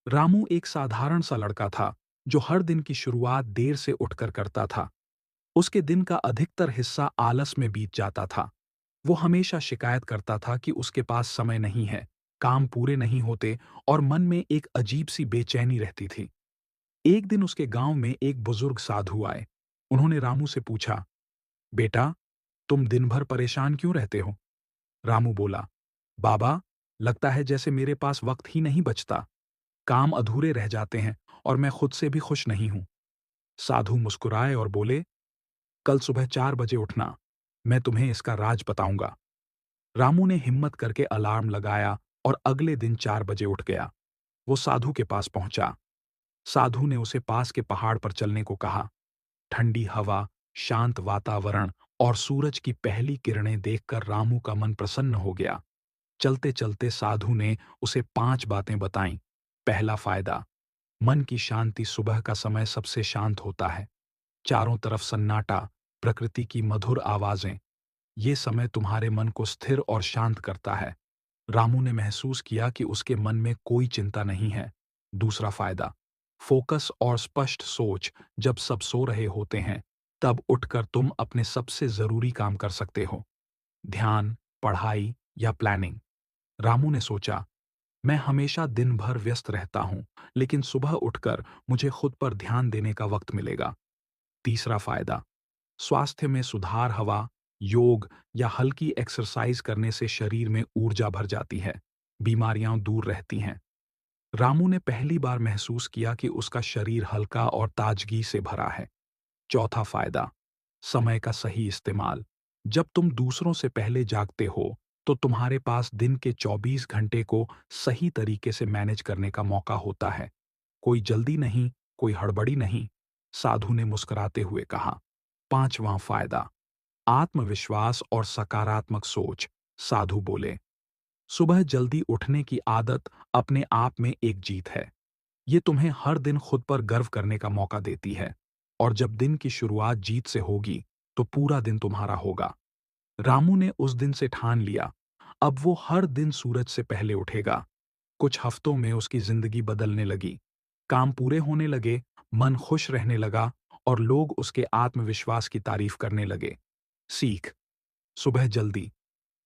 रामू एक साधारण सा लड़का था जो हर दिन की शुरुआत देर से उठकर करता था। उसके दिन का अधिकतर हिस्सा आलस में बीत जाता था। वो हमेशा शिकायत करता था कि उसके पास समय नहीं है, काम पूरे नहीं होते और मन में एक अजीब सी बेचैनी रहती थी। एक दिन उसके गांव में एक बुजुर्ग साधु आए। उन्होंने रामू से पूछा, बेटा, तुम दिन भर परेशान क्यों रहते हो? रामू बोला, बाबा, लगता है जैसे मेरे पास वक्त ही नहीं बचता। काम अधूरे रह जाते हैं और मैं खुद से भी खुश नहीं हूं। साधु मुस्कुराए और बोले, कल सुबह 4 बजे उठना, मैं तुम्हें इसका राज बताऊंगा। रामू ने हिम्मत करके अलार्म लगाया और अगले दिन 4 बजे उठ गया। वो साधु के पास पहुंचा। साधु ने उसे पास के पहाड़ पर चलने को कहा। ठंडी हवा, शांत वातावरण और सूरज की पहली किरणें देखकर रामू का मन प्रसन्न हो गया। चलते चलते साधु ने उसे 5 बातें बताईं। पहला फायदा, मन की शांति, सुबह का समय सबसे शांत होता है। चारों तरफ सन्नाटा, प्रकृति की मधुर आवाजें, ये समय तुम्हारे मन को स्थिर और शांत करता है। रामू ने महसूस किया कि उसके मन में कोई चिंता नहीं है। दूसरा फायदा, फोकस और स्पष्ट सोच, जब सब सो रहे होते हैं, तब उठकर तुम अपने सबसे जरूरी काम कर सकते हो। ध्यान, पढ़ाई या प्लानिंग। रामू ने सोचा, मैं हमेशा दिन भर व्यस्त रहता हूं, लेकिन सुबह उठकर मुझे खुद पर ध्यान देने का वक्त मिलेगा। तीसरा फायदा, स्वास्थ्य में सुधार, हवा, योग या हल्की एक्सरसाइज करने से शरीर में ऊर्जा भर जाती है, बीमारियां दूर रहती हैं। रामू ने पहली बार महसूस किया कि उसका शरीर हल्का और ताजगी से भरा है। चौथा फायदा, समय का सही इस्तेमाल। जब तुम दूसरों से पहले जागते हो, तो तुम्हारे पास दिन के 24 घंटे को सही तरीके से मैनेज करने का मौका होता है। कोई जल्दी नहीं, कोई हड़बड़ी नहीं, साधु ने मुस्कुराते हुए कहा। पांचवां फायदा, आत्मविश्वास और सकारात्मक सोच। साधु बोले, सुबह जल्दी उठने की आदत अपने आप में एक जीत है। ये तुम्हें हर दिन खुद पर गर्व करने का मौका देती है। और जब दिन की शुरुआत जीत से होगी, तो पूरा दिन तुम्हारा होगा। रामू ने उस दिन से ठान लिया, अब वो हर दिन सूरज से पहले उठेगा। कुछ हफ्तों में उसकी जिंदगी बदलने लगी। काम पूरे होने लगे, मन खुश रहने लगा और लोग उसके आत्मविश्वास की तारीफ करने लगे। सीख, सुबह जल्दी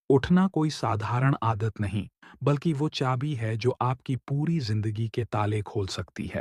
उठना कोई साधारण आदत नहीं, बल्कि वो चाबी है जो आपकी पूरी जिंदगी के ताले खोल सकती है।